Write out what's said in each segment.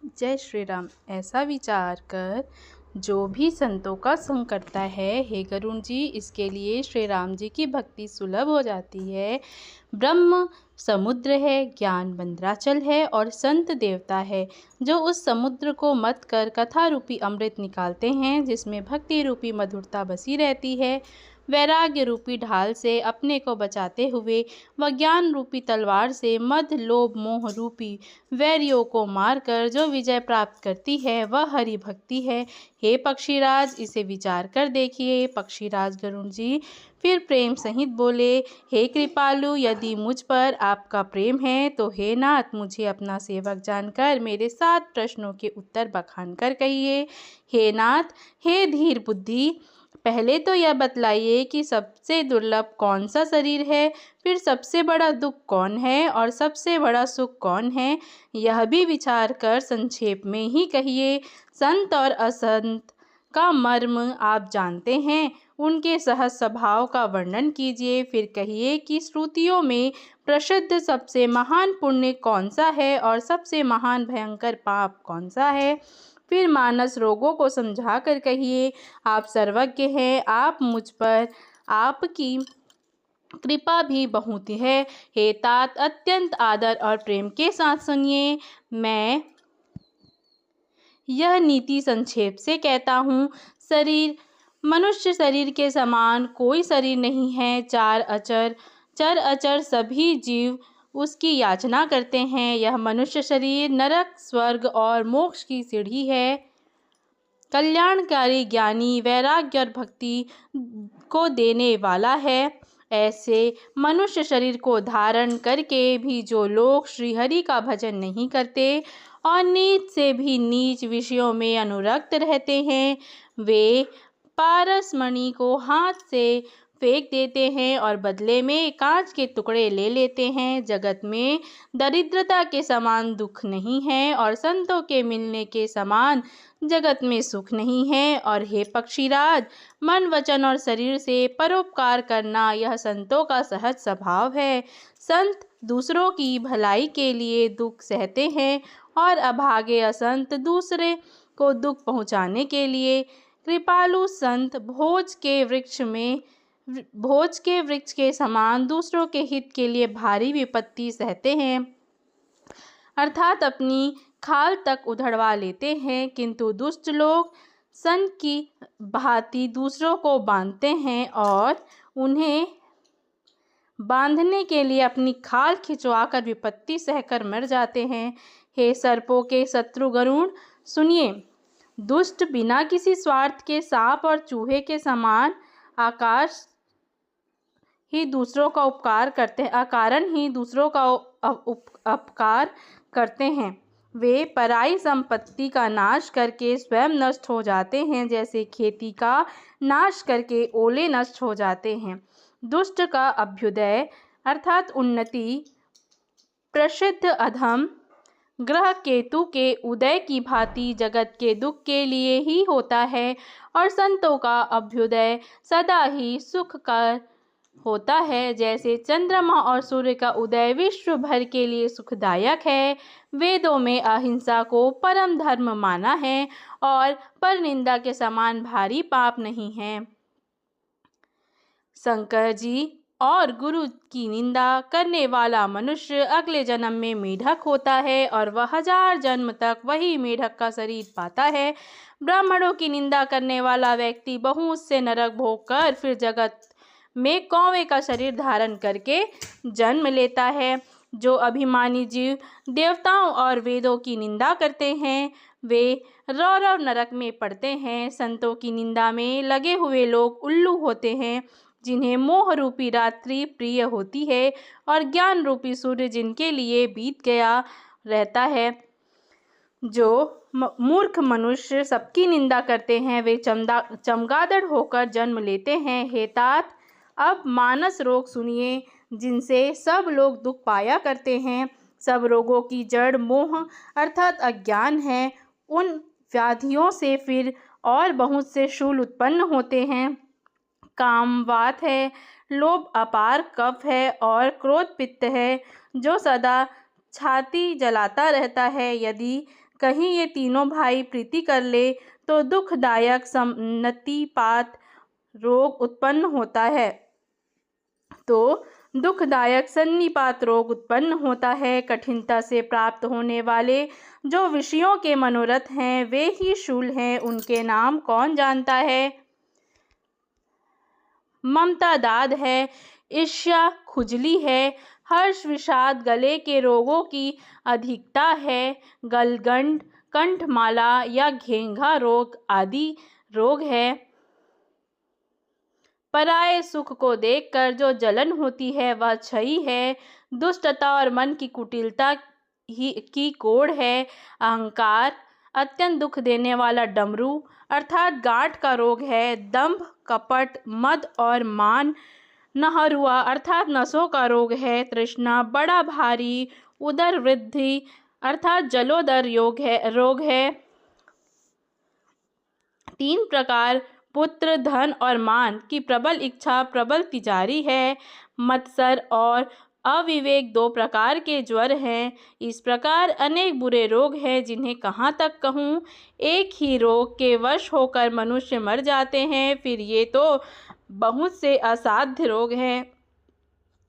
जय श्री राम। ऐसा विचार कर जो भी संतों का संग करता है, हे गरुण जी, इसके लिए श्री राम जी की भक्ति सुलभ हो जाती है। ब्रह्म समुद्र है, ज्ञान मंद्राचल है और संत देवता है, जो उस समुद्र को मत कर कथा रूपी अमृत निकालते हैं, जिसमें भक्ति रूपी मधुरता बसी रहती है। वैराग्य रूपी ढाल से अपने को बचाते हुए व ज्ञान रूपी तलवार से मद लोभ मोह रूपी वैरियों को मारकर जो विजय प्राप्त करती है, वह हरि भक्ति है। हे पक्षीराज, इसे विचार कर देखिए। पक्षीराज गरुण जी फिर प्रेम सहित बोले, हे कृपालु, यदि मुझ पर आपका प्रेम है तो हे नाथ, मुझे अपना सेवक जानकर मेरे 7 प्रश्नों के उत्तर बखान कर कहिए। हे नाथ, हे धीर बुद्धि, पहले तो यह बतलाइए कि सबसे दुर्लभ कौन सा शरीर है, फिर सबसे बड़ा दुख कौन है और सबसे बड़ा सुख कौन है, यह भी विचार कर संक्षेप में ही कहिए। संत और असंत का मर्म आप जानते हैं, उनके सहज स्वभाव का वर्णन कीजिए। फिर कहिए कि श्रुतियों में प्रसिद्ध सबसे महान पुण्य कौन सा है और सबसे महान भयंकर पाप कौन सा है। फिर मानस रोगों को समझा कर कहिए, आप सर्वज्ञ हैं, आप मुझ पर आपकी कृपा भी बहुत है। हे तात, अत्यंत आदर और प्रेम के साथ सुनिए। मैं यह नीति संक्षेप से कहता हूँ। शरीर मनुष्य शरीर के समान कोई शरीर नहीं है। चर अचर सभी जीव उसकी याचना करते हैं। यह मनुष्य शरीर नरक, स्वर्ग और मोक्ष की सीढ़ी है। कल्याणकारी, ज्ञानी, वैराग्य और भक्ति को देने वाला है। ऐसे मनुष्य शरीर को धारण करके भी जो लोग श्रीहरि का भजन नहीं करते और नीच से भी नीच विषयों में अनुरक्त रहते हैं, वे पारसमणि को हाथ से फेंक देते हैं और बदले में कांच के टुकड़े ले लेते हैं। जगत में दरिद्रता के समान दुख नहीं है और संतों के मिलने के समान जगत में सुख नहीं है। और हे पक्षीराज, मन, वचन और शरीर से परोपकार करना यह संतों का सहज स्वभाव है। संत दूसरों की भलाई के लिए दुख सहते हैं और अभागे असंत दूसरे को दुख पहुँचाने के लिए। कृपालु संत भोज के वृक्ष के समान दूसरों के हित के लिए भारी विपत्ति सहते हैं, अर्थात अपनी खाल तक उधड़वा लेते हैं। किंतु दुष्ट लोग संत की भांति दूसरों को बांधते हैं और उन्हें बांधने के लिए अपनी खाल खिंचवाकर विपत्ति सहकर मर जाते हैं। हे सर्पों के शत्रु गरुण, सुनिए। दुष्ट बिना किसी स्वार्थ के सांप और चूहे के समान आकाश ही दूसरों का उपकार करते हैं, अकारण ही दूसरों का अपकार करते हैं। वे पराई संपत्ति का नाश करके स्वयं नष्ट हो जाते हैं, जैसे खेती का नाश करके ओले नष्ट हो जाते हैं। दुष्ट का अभ्युदय अर्थात उन्नति प्रसिद्ध अधम ग्रह केतु के उदय की भांति जगत के दुख के लिए ही होता है और संतों का अभ्युदय सदा ही सुखकर होता है। जैसे चंद्रमा और सूर्य का उदय विश्व भर के लिए सुखदायक है। वेदों में अहिंसा को परम धर्म माना है और परनिंदा के समान भारी पाप नहीं है। शंकर जी और गुरु की निंदा करने वाला मनुष्य अगले जन्म में मेढक होता है और वह 1000 जन्म तक वही मेढक का शरीर पाता है। ब्राह्मणों की निंदा करने वाला व्यक्ति बहुत से नरक भोग कर फिर जगत में कौवे का शरीर धारण करके जन्म लेता है। जो अभिमानी जीव देवताओं और वेदों की निंदा करते हैं, वे रौरव नरक में पड़ते हैं। संतों की निंदा में लगे हुए लोग उल्लू होते हैं, जिन्हें मोह रूपी रात्रि प्रिय होती है और ज्ञान रूपी सूर्य जिनके लिए बीत गया रहता है। जो मूर्ख मनुष्य सबकी निंदा करते हैं, वे चमगादड़ होकर जन्म लेते हैं। हे तात, अब मानस रोग सुनिए, जिनसे सब लोग दुख पाया करते हैं। सब रोगों की जड़ मोह अर्थात अज्ञान है। उन व्याधियों से फिर और बहुत से शूल उत्पन्न होते हैं। काम वात है, लोभ अपार कफ है और क्रोध पित्त है, जो सदा छाती जलाता रहता है। यदि कहीं ये तीनों भाई प्रीति कर ले तो दुखदायक सन्निपात रोग उत्पन्न होता है। कठिनता से प्राप्त होने वाले जो विषयों के मनोरथ हैं वे ही शूल हैं, उनके नाम कौन जानता है। ममता दाद है, ईर्ष्या खुजली है, हर्ष विषाद गले के रोगों की अधिकता है, गलगंड कंठमाला या घेंघा रोग आदि रोग है। पराये सुख को देखकर जो जलन होती है वह क्षयी है। दुष्टता और मन की कुटिलता की कोढ़ है। अहंकार अत्यंत दुख देने वाला डमरू अर्थात गांठ का रोग है। दंभ कपट मद और मान नहरुआ अर्थात नसों का रोग है। तृष्णा बड़ा भारी उदर वृद्धि अर्थात जलोदर रोग है। 3 प्रकार पुत्र धन और मान की प्रबल इच्छा प्रबल तिजारी है। मत्सर और अविवेक 2 प्रकार के ज्वर हैं। इस प्रकार अनेक बुरे रोग हैं जिन्हें कहाँ तक कहूँ। एक ही रोग के वश होकर मनुष्य मर जाते हैं, फिर ये तो बहुत से असाध्य रोग हैं।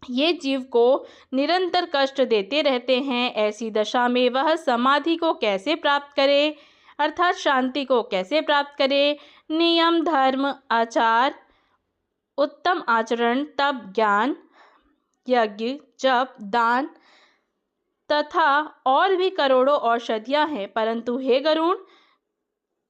ये जीव को निरंतर कष्ट देते रहते हैं। ऐसी दशा में वह समाधि को कैसे प्राप्त करे अर्थात शांति को कैसे प्राप्त करे। नियम धर्म आचार उत्तम आचरण तप ज्ञान यज्ञ जप दान तथा और भी करोड़ों औषधियाँ हैं, परंतु हे गरुण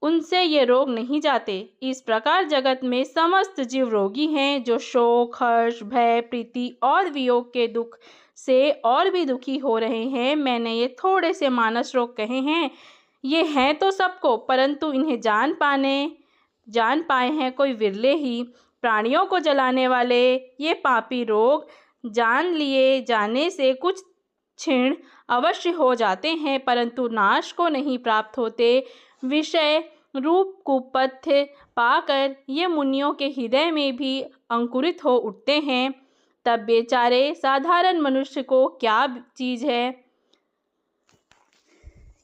उनसे ये रोग नहीं जाते। इस प्रकार जगत में समस्त जीव रोगी हैं, जो शोक हर्ष भय प्रीति और वियोग के दुख से और भी दुखी हो रहे हैं। मैंने ये थोड़े से मानस रोग कहे हैं, ये हैं तो सबको, परंतु इन्हें जान पाए हैं कोई विरले ही। प्राणियों को जलाने वाले ये पापी रोग जान लिए जाने से कुछ क्षीण अवश्य हो जाते हैं, परंतु नाश को नहीं प्राप्त होते। विषय रूप कुपथ्य पाकर ये मुनियों के हृदय में भी अंकुरित हो उठते हैं। तब बेचारे साधारण मनुष्य को क्या चीज है।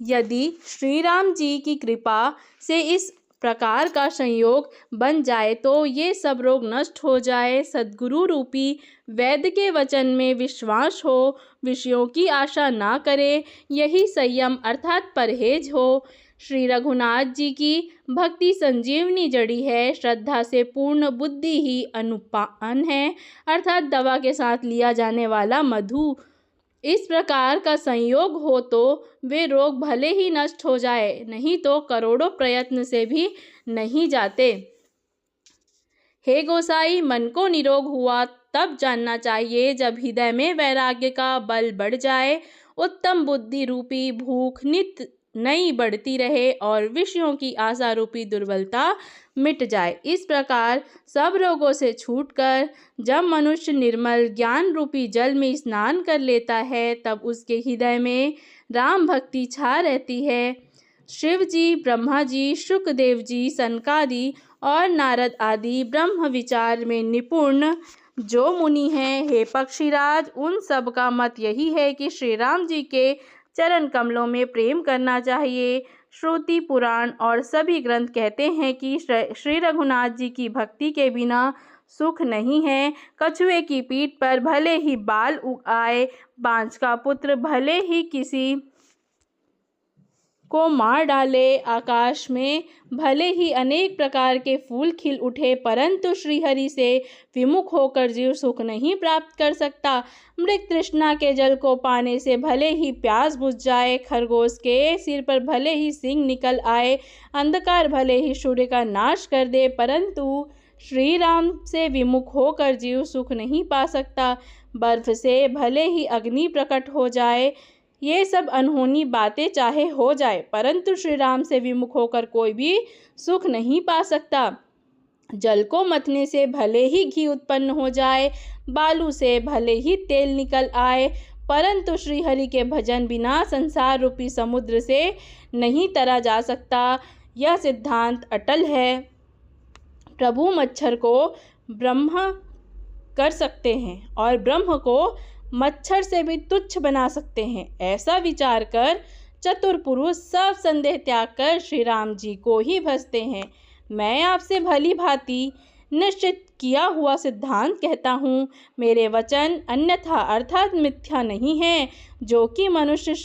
यदि श्री राम जी की कृपा से इस प्रकार का संयोग बन जाए तो ये सब रोग नष्ट हो जाए। सद्गुरु रूपी वैद्य के वचन में विश्वास हो, विषयों की आशा ना करे, यही संयम अर्थात परहेज हो। श्री रघुनाथ जी की भक्ति संजीवनी जड़ी है। श्रद्धा से पूर्ण बुद्धि ही अनुपान है अर्थात दवा के साथ लिया जाने वाला मधु। इस प्रकार का संयोग हो तो वे रोग भले ही नष्ट हो जाए, नहीं तो करोड़ों प्रयत्न से भी नहीं जाते। हे गोसाई, मन को निरोग हुआ तब जानना चाहिए जब हृदय में वैराग्य का बल बढ़ जाए, उत्तम बुद्धि रूपी भूख नित नई बढ़ती रहे और विषयों की आशा रूपी दुर्बलता मिट जाए। इस प्रकार सब रोगों से छूटकर जब मनुष्य निर्मल ज्ञान रूपी जल में स्नान कर लेता है, तब उसके हृदय में राम भक्ति छा रहती है। शिव जी, ब्रह्मा जी, शुकदेव जी, सनकादि और नारद आदि ब्रह्म विचार में निपुण जो मुनि हैं, हे पक्षीराज, उन सब का मत यही है कि श्री राम जी के चरण कमलों में प्रेम करना चाहिए। श्रुति पुराण और सभी ग्रंथ कहते हैं कि श्री रघुनाथ जी की भक्ति के बिना सुख नहीं है। कछुए की पीठ पर भले ही बाल उग आए, बांझ का पुत्र भले ही किसी को मार डाले, आकाश में भले ही अनेक प्रकार के फूल खिल उठे, परंतु श्रीहरि से विमुख होकर जीव सुख नहीं प्राप्त कर सकता। मृग तृष्णा के जल को पाने से भले ही प्यास बुझ जाए, खरगोश के सिर पर भले ही सिंग निकल आए, अंधकार भले ही सूर्य का नाश कर दे, परंतु श्री राम से विमुख होकर जीव सुख नहीं पा सकता। बर्फ से भले ही अग्नि प्रकट हो जाए, ये सब अनहोनी बातें चाहे हो जाए, परंतु श्री राम से विमुख होकर कोई भी सुख नहीं पा सकता। जल को मथने से भले ही घी उत्पन्न हो जाए, बालू से भले ही तेल निकल आए, परंतु श्रीहरि के भजन बिना संसार रूपी समुद्र से नहीं तरा जा सकता। यह सिद्धांत अटल है। प्रभु मच्छर को ब्रह्म कर सकते हैं और ब्रह्म को मच्छर से भी तुच्छ बना सकते हैं। ऐसा विचार कर चतुर पुरुष सब संदेह त्याग कर श्री राम जी को ही भजते हैं। मैं आपसे भली भांति निश्चित किया हुआ सिद्धांत कहता हूँ, मेरे वचन अन्यथा अर्थात मिथ्या नहीं है। जो कि मनुष्य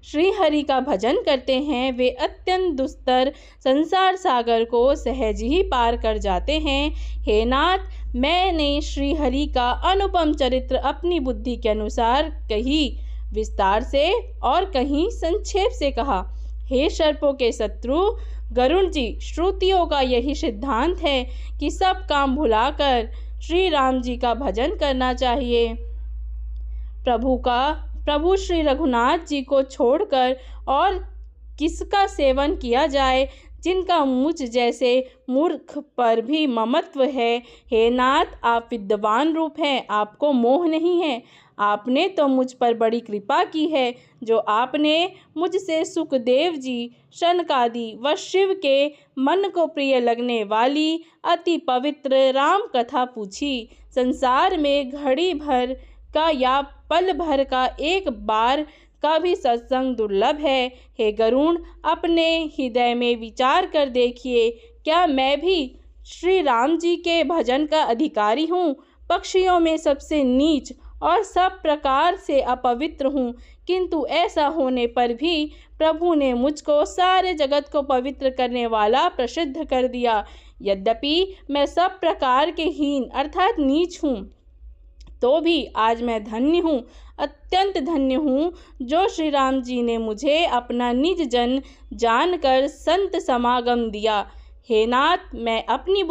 श्रीहरि का भजन करते हैं, वे अत्यंत दुस्तर संसार सागर को सहज ही पार कर जाते हैं। हे नाथ, मैंने श्रीहरि का अनुपम चरित्र अपनी बुद्धि के अनुसार कहीं विस्तार से और कहीं संक्षेप से कहा। हे सर्पों के शत्रु गरुण जी, श्रुतियों का यही सिद्धांत है कि सब काम भुलाकर श्री राम जी का भजन करना चाहिए। प्रभु श्री रघुनाथ जी को छोड़कर और किसका सेवन किया जाए, जिनका मुझ जैसे मूर्ख पर भी ममत्व है। हे नाथ, आप विद्वान रूप हैं, आपको मोह नहीं है। आपने तो मुझ पर बड़ी कृपा की है, जो आपने मुझसे सुखदेव जी, शनकादि व शिव के मन को प्रिय लगने वाली अति पवित्र राम कथा पूछी। संसार में घड़ी भर का या पल भर का एक बार का भी सत्संग दुर्लभ है। हे गरुण, अपने हृदय में विचार कर देखिए, क्या मैं भी श्री राम जी के भजन का अधिकारी हूँ? पक्षियों में सबसे नीच और सब प्रकार से अपवित्र हूँ, किंतु ऐसा होने पर भी प्रभु ने मुझको सारे जगत को पवित्र करने वाला प्रसिद्ध कर दिया। यद्यपि मैं सब प्रकार के हीन अर्थात नीच हूँ, तो भी आज मैं धन्य हूँ, अत्यंत धन्य हूँ, जो श्री राम जी ने मुझे अपना निज जन जानकर संत समागम दिया। हे नाथ, मैंने अपनी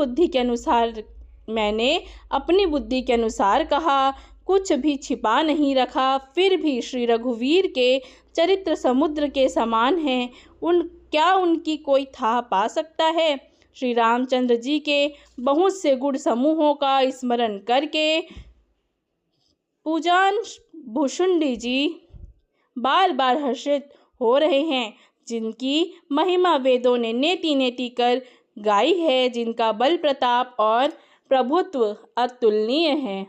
बुद्धि के अनुसार कहा, कुछ भी छिपा नहीं रखा। फिर भी श्री रघुवीर के चरित्र समुद्र के समान हैं, क्या उनकी कोई था पा सकता है? श्री रामचंद्र जी के बहुत से गुण समूहों का स्मरण करके पूजान भुषुंडी जी बार बार हर्षित हो रहे हैं, जिनकी महिमा वेदों ने नेति नेति कर गाई है, जिनका बल प्रताप और प्रभुत्व अतुलनीय है।